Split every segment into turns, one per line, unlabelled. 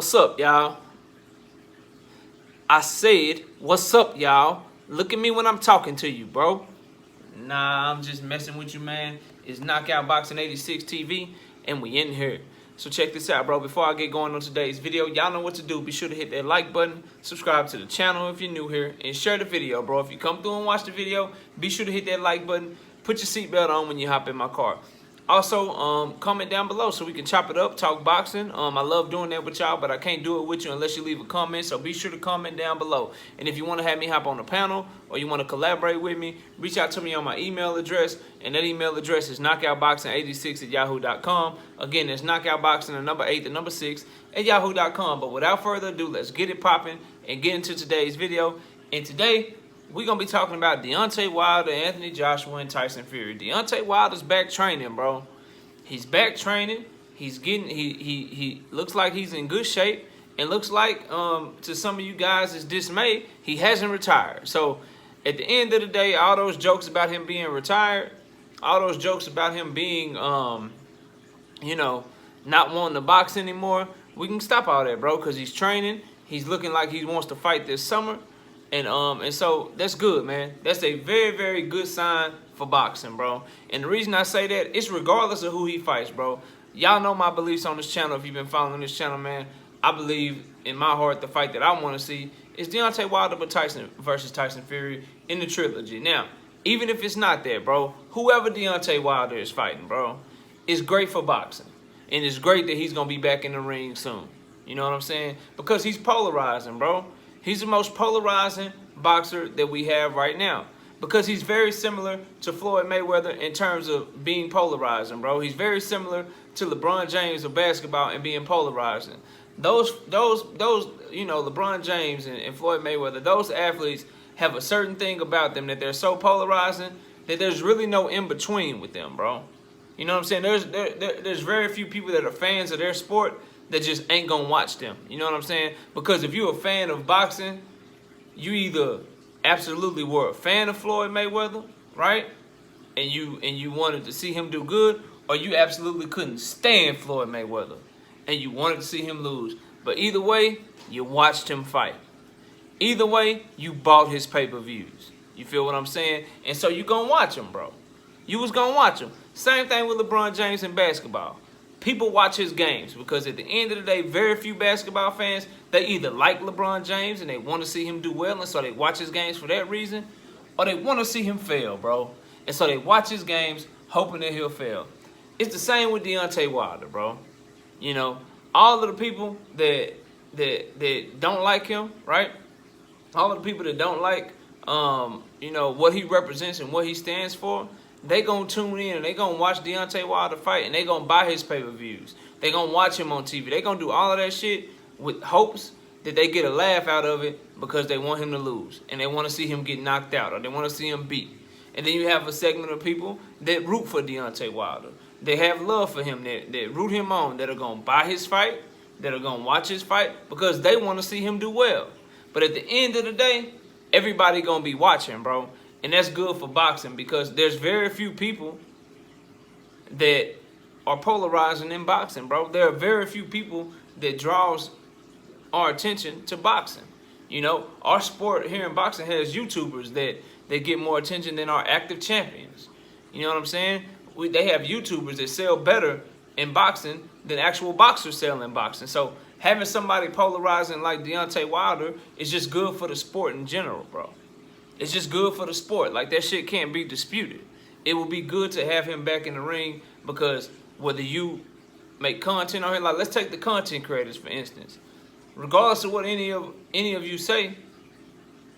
What's up, y'all? I said, what's up, y'all? Look at me when I'm talking to you, bro. Nah, I'm just messing with you, man. It's Knockout Boxing 86 TV, and we in here. So check this out, bro. Before I get going on today's video, y'all know what to do. Be sure to hit that like button, subscribe to the channel if you're new here, and share the video, bro. If you come through and watch the video, be sure to hit that like button. Put your seatbelt on when you hop in my car. Also, comment down below so we can chop it up, talk boxing. I love doing that with y'all, but I can't do it with you unless you leave a comment. So be sure to comment down below. And if you want to have me hop on the panel or you want to collaborate with me, reach out to me on my email address. And that email address is knockoutboxing86@yahoo.com. Again, it's knockoutboxing, the number 8, the number 6 at yahoo.com. But without further ado, let's get it popping and get into today's video. And today, we're going to be talking about Deontay Wilder, Anthony Joshua, and Tyson Fury. Deontay Wilder's back training, bro. He's back training. He's getting, he looks like he's in good shape. And looks like, to some of you guys' dismay, he hasn't retired. So, at the end of the day, all those jokes about him being retired, all those jokes about him being, you know, not wanting to box anymore, we can stop all that, bro, because he's training. He's looking like he wants to fight this summer. And so that's good, man. That's a very, very good sign for boxing, bro. And the reason I say that, it's regardless of who he fights, bro. Y'all know my beliefs on this channel. If you've been following this channel, man, I believe in my heart the fight that I want to see is Deontay Wilder versus Tyson Fury in the trilogy. Now, even if it's not that, bro, whoever Deontay Wilder is fighting, bro, is great for boxing. And it's great that he's going to be back in the ring soon. You know what I'm saying? Because he's polarizing, bro. He's the most polarizing boxer that we have right now because he's very similar to Floyd Mayweather in terms of being polarizing, bro. He's very similar to LeBron James of basketball and being polarizing. Those you know, LeBron James and Floyd Mayweather, those athletes have a certain thing about them that they're so polarizing that there's really no in-between with them, bro. You know what I'm saying? There's very few people that are fans of their sport that just ain't gonna watch them. You know what I'm saying? Because if you're a fan of boxing, you either absolutely were a fan of Floyd Mayweather, right? And you wanted to see him do good, or you absolutely couldn't stand Floyd Mayweather and you wanted to see him lose. But either way, you watched him fight. Either way, you bought his pay-per-views. You feel what I'm saying? And so you gonna watch him, bro. You was gonna watch him. Same thing with LeBron James in basketball. People watch his games because at the end of the day, very few basketball fans, they either like LeBron James and they want to see him do well, and so they watch his games for that reason, or they want to see him fail, bro. And so they watch his games hoping that he'll fail. It's the same with Deontay Wilder, bro. You know, all of the people that don't like him, right? All of the people that don't like, you know, what he represents and what he stands for, they gonna tune in and they gonna watch Deontay Wilder fight and they gonna buy his pay-per-views. They gonna watch him on TV. They gonna do all of that shit with hopes that they get a laugh out of it because they want him to lose and they want to see him get knocked out or they want to see him beat. And then you have a segment of people that root for Deontay Wilder. They have love for him, that root him on, that are gonna buy his fight, that are gonna watch his fight because they want to see him do well. But at the end of the day, everybody gonna be watching, bro. And that's good for boxing because there's very few people that are polarizing in boxing, bro. There are very few people that draws our attention to boxing. You know, our sport here in boxing has YouTubers that get more attention than our active champions. You know what I'm saying? They have YouTubers that sell better in boxing than actual boxers sell in boxing. So having somebody polarizing like Deontay Wilder is just good for the sport in general, bro. It's just good for the sport. Like, that shit can't be disputed. It would be good to have him back in the ring because whether you make content on here, like, let's take the content creators, for instance. Regardless of what any of you say,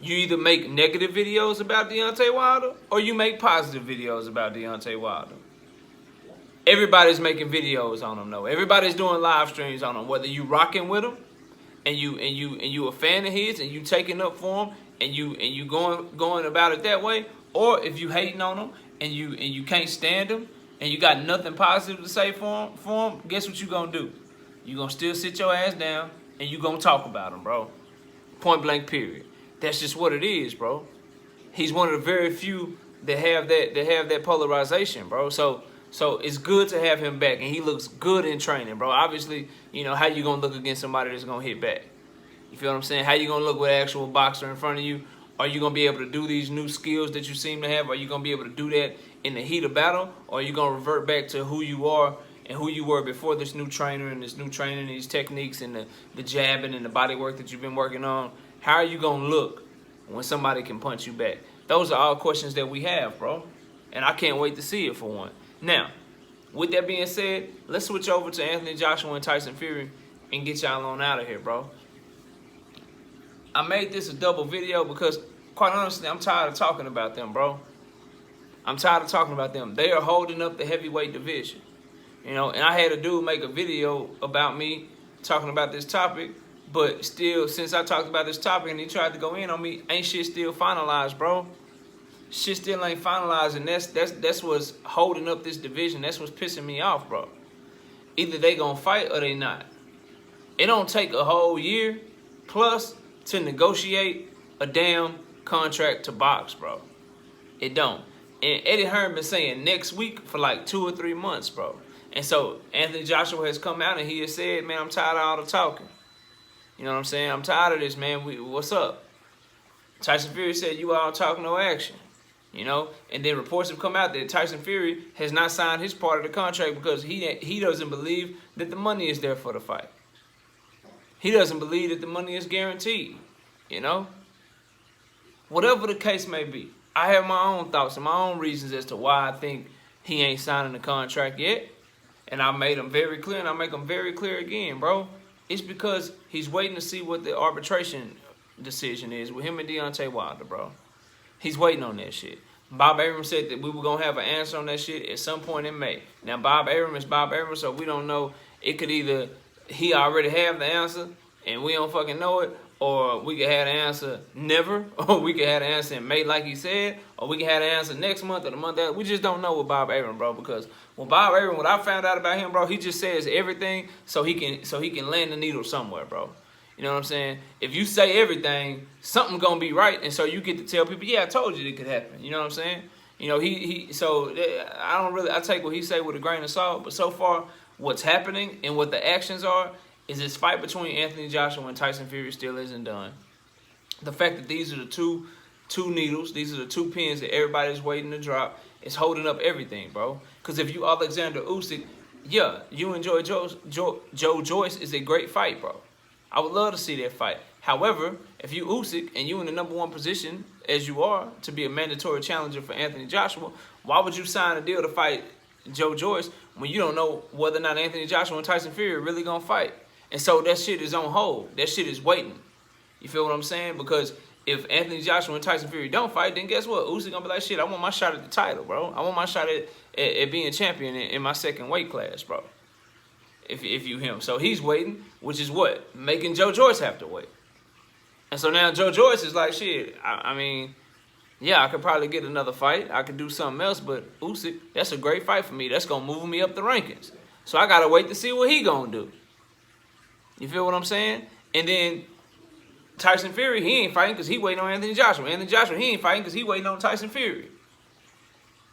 you either make negative videos about Deontay Wilder or you make positive videos about Deontay Wilder. Everybody's making videos on him, though. Everybody's doing live streams on him. Whether you rocking with him and you a fan of his and you taking up for him, and you going about it that way, or if you hating on him and you can't stand him and you got nothing positive to say for him, guess what you gonna do? You gonna still sit your ass down and you gonna talk about him, bro. Point blank, period. That's just what it is, bro. He's one of the very few that have that polarization, bro. So So it's good to have him back, and he looks good in training, bro. Obviously, you know, how you going to look against somebody that's going to hit back? You feel what I'm saying? How you going to look with an actual boxer in front of you? Are you going to be able to do these new skills that you seem to have? Are you going to be able to do that in the heat of battle? Or are you going to revert back to who you are and who you were before this new trainer and this new training, these techniques and the jabbing and the body work that you've been working on? How are you going to look when somebody can punch you back? Those are all questions that we have, bro. And I can't wait to see it for one. Now, with that being said, let's switch over to Anthony Joshua and Tyson Fury and get y'all on out of here, bro. I made this a double video because, quite honestly, I'm tired of talking about them, bro. I'm tired of talking about them. They are holding up the heavyweight division. You know, and I had a dude make a video about me talking about this topic, but still, since I talked about this topic and he tried to go in on me, ain't shit still finalized, bro. Shit still ain't finalized, and that's what's holding up this division. That's what's pissing me off, bro. Either they gonna fight or they not. It don't take a whole year plus to negotiate a damn contract to box, bro. It don't. And Eddie Hearn been saying next week for like 2 or 3 months, bro. And so Anthony Joshua has come out and he has said, man, I'm tired of all the talking. You know what I'm saying? I'm tired of this, man. What's up? Tyson Fury said, you all talk, no action. You know, and then reports have come out that Tyson Fury has not signed his part of the contract because he doesn't believe that the money is there for the fight. He doesn't believe that the money is guaranteed, you know. Whatever the case may be, I have my own thoughts and my own reasons as to why I think he ain't signing the contract yet. And I made them very clear, and I make them very clear again, bro. It's because he's waiting to see what the arbitration decision is with him and Deontay Wilder, bro. He's waiting on that shit. Bob Arum said that we were going to have an answer on that shit at some point in May. Now, Bob Arum is Bob Arum, so we don't know. It could either he already have the answer and we don't fucking know it, or we could have the answer never, or we could have the answer in May like he said, or we could have the answer next month or the month after. We just don't know with Bob Arum, bro, because when Bob Arum, what I found out about him, bro, he just says everything so he can land the needle somewhere, bro. You know what I'm saying? If you say everything, something's gonna be right, and so you get to tell people, yeah, I told you it could happen. You know what I'm saying? You know, so I take what he say with a grain of salt, but so far, what's happening and what the actions are is this fight between Anthony Joshua and Tyson Fury still isn't done. The fact that these are the two needles, these are the two pins that everybody's waiting to drop, is holding up everything, bro. Because if you Alexander Usyk, yeah, you enjoy Joe Joyce is a great fight, bro. I would love to see that fight. However, if you Usyk and you in the #1 position, as you are, to be a mandatory challenger for Anthony Joshua, why would you sign a deal to fight Joe Joyce when you don't know whether or not Anthony Joshua and Tyson Fury are really going to fight? And so that shit is on hold. That shit is waiting. You feel what I'm saying? Because if Anthony Joshua and Tyson Fury don't fight, then guess what? Usyk going to be like, shit, I want my shot at the title, bro. I want my shot at being champion in my second weight class, bro. If you him. So he's waiting, which is what? Making Joe Joyce have to wait. And so now Joe Joyce is like, shit, I mean, yeah, I could probably get another fight. I could do something else, but Usyk, that's a great fight for me. That's going to move me up the rankings. So I got to wait to see what he going to do. You feel what I'm saying? And then Tyson Fury, he ain't fighting because he waiting on Anthony Joshua. Anthony Joshua, he ain't fighting because he waiting on Tyson Fury.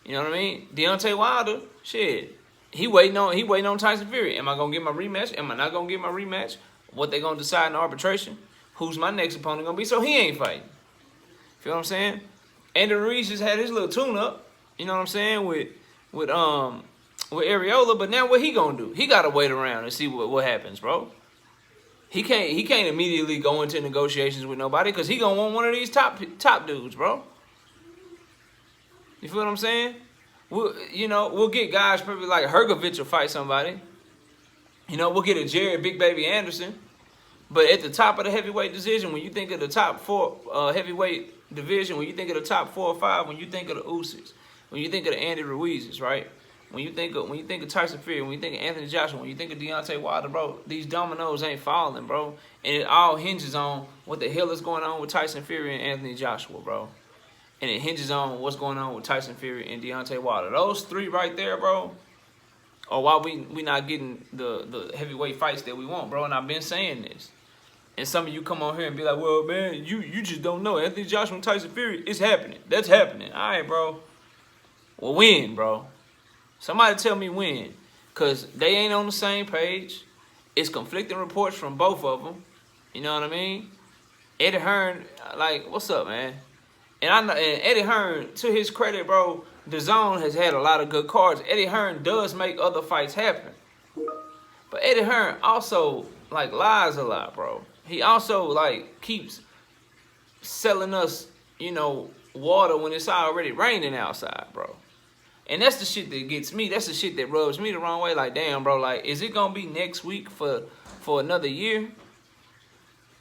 You know what I mean? Deontay Wilder, shit. He waiting on Tyson Fury. Am I going to get my rematch? Am I not going to get my rematch? What they going to decide in arbitration? Who's my next opponent going to be? So he ain't fighting. Feel what I'm saying? Andy Ruiz just had his little tune-up, you know what I'm saying, with Areola. But now what he going to do? He got to wait around and see what happens, bro. He can't immediately go into negotiations with nobody because he going to want one of these top dudes, bro. You feel what I'm saying? We'll get guys probably like Hergovich will fight somebody. You know, we'll get a Jared Big Baby Anderson. But at the top of the heavyweight division, when you think of the top 4 heavyweight division, when you think of the top 4 or 5, when you think of the Usyks, when you think of the Andy Ruizes, right? When you think of Tyson Fury, when you think of Anthony Joshua, when you think of Deontay Wilder, bro, these dominoes ain't falling, bro. And it all hinges on what the hell is going on with Tyson Fury and Anthony Joshua, bro. And it hinges on what's going on with Tyson Fury and Deontay Wilder. Those 3 right there, bro, are why we not getting the heavyweight fights that we want, bro. And I've been saying this. And some of you come on here and be like, well, man, you just don't know. Anthony Joshua and Tyson Fury, it's happening. That's happening. All right, bro. Well, when, bro? Somebody tell me when. Because they ain't on the same page. It's conflicting reports from both of them. You know what I mean? Eddie Hearn, like, what's up, man? And Eddie Hearn, to his credit, bro, DAZN has had a lot of good cards. Eddie Hearn does make other fights happen. But Eddie Hearn also, like, lies a lot, bro. He also, like, keeps selling us, you know, water when it's already raining outside, bro. And that's the shit that gets me. That's the shit that rubs me the wrong way. Like, damn, bro, like, is it going to be next week for another year?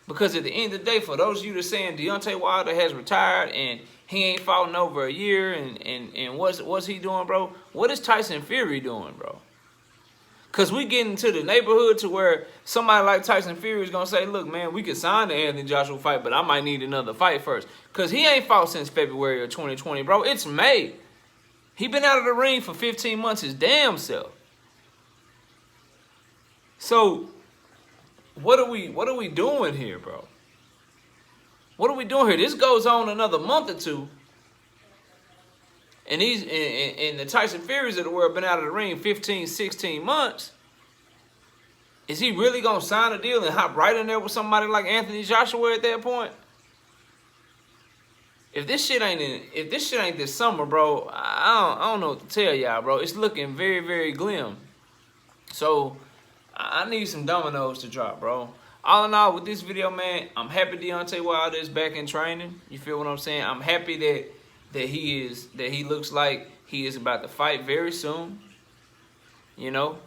Because at the end of the day, for those of you that saying Deontay Wilder has retired and he ain't fought in over a year and what's he doing, bro? What is Tyson Fury doing, bro? Because we get into the neighborhood to where somebody like Tyson Fury is going to say, look, man, we could sign the Anthony Joshua fight, but I might need another fight first. Because he ain't fought since February of 2020, bro. It's May. He been out of the ring for 15 months his damn self. So, what are we doing here, bro? What are we doing here? This goes on another month or two. And the Tyson Furies of the world been out of the ring 15, 16 months. Is he really going to sign a deal and hop right in there with somebody like Anthony Joshua at that point? If this shit ain't this summer, bro, I don't know what to tell y'all, bro. It's looking very, very glim. So, I need some dominoes to drop, bro. All in all, with this video, man, I'm happy Deontay Wilder is back in training. You feel what I'm saying? I'm happy that he looks like he is about to fight very soon. You know,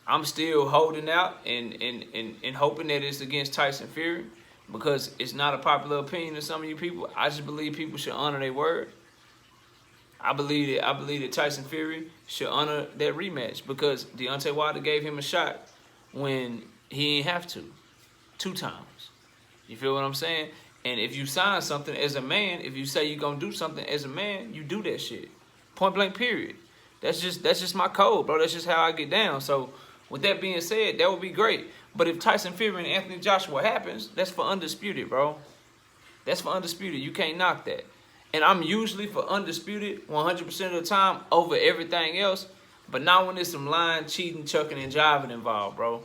I'm still holding out and hoping that it's against Tyson Fury, because it's not a popular opinion of some of you people. I just believe people should honor their word. I believe that Tyson Fury should honor that rematch, because Deontay Wilder gave him a shot when he ain't have to. 2 times. You feel what I'm saying? And if you sign something as a man, if you say you're gonna do something as a man, you do that shit. Point blank, period. That's just my code, bro. That's just how I get down. So with that being said, that would be great. But if Tyson Fury and Anthony Joshua happens, that's for undisputed, bro. That's for undisputed. You can't knock that. And I'm usually for undisputed 100% of the time over everything else. But not when there's some lying, cheating, chucking, and jiving involved, bro.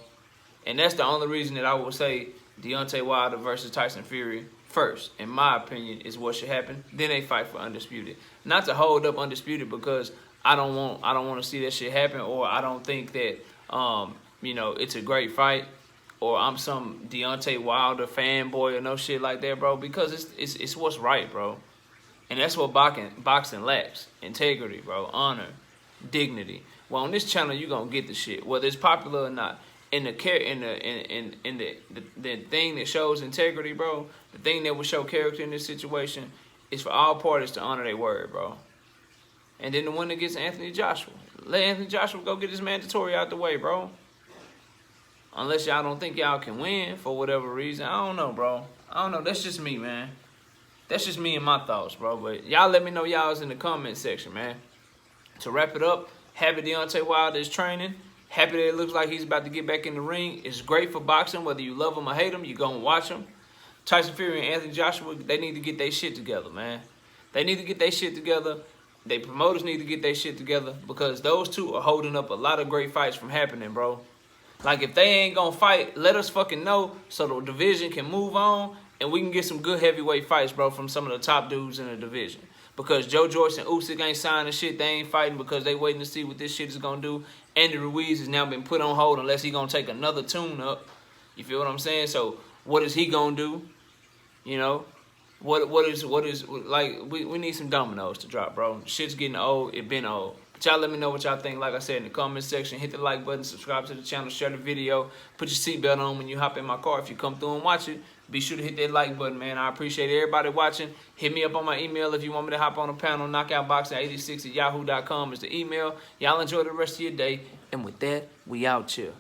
And that's the only reason that I would say Deontay Wilder versus Tyson Fury first, in my opinion, is what should happen. Then they fight for undisputed. Not to hold up undisputed because I don't want to see that shit happen, or I don't think that you know, it's a great fight, or I'm some Deontay Wilder fanboy or no shit like that, bro. Because it's what's right, bro. And that's what boxing lacks: integrity, bro, honor, dignity. Well, on this channel, you're gonna get the shit, whether it's popular or not. In the thing that shows integrity, bro, the thing that will show character in this situation is for all parties to honor their word, bro. And then the one that gets Anthony Joshua, let Anthony Joshua go get his mandatory out the way, bro. Unless y'all don't think y'all can win for whatever reason, I don't know, bro. I don't know. That's just me, man. That's just me and my thoughts, bro. But y'all let me know y'all's in the comment section, man. To wrap it up, happy Deontay Wilder is training. Happy that it looks like he's about to get back in the ring. It's great for boxing. Whether you love him or hate him, you're going to watch him. Tyson Fury and Anthony Joshua, they need to get their shit together, man. They need to get their shit together. They promoters need to get their shit together, because those two are holding up a lot of great fights from happening, bro. Like, if they ain't going to fight, let us fucking know so the division can move on and we can get some good heavyweight fights, bro, from some of the top dudes in the division. Because Joe Joyce and Usyk ain't signing shit. They ain't fighting because they waiting to see what this shit is going to do. Andy Ruiz has now been put on hold unless he going to take another tune-up. You feel what I'm saying? So, what is he going to do? You know? What is like, we need some dominoes to drop, bro. Shit's getting old. It been old. But y'all let me know what y'all think. Like I said, in the comment section, hit the like button, subscribe to the channel, share the video, put your seatbelt on when you hop in my car. If you come through and watch it, be sure to hit that like button, man. I appreciate everybody watching. Hit me up on my email if you want me to hop on a panel. Knockoutboxing86@yahoo.com is the email. Y'all enjoy the rest of your day. And with that, we out here.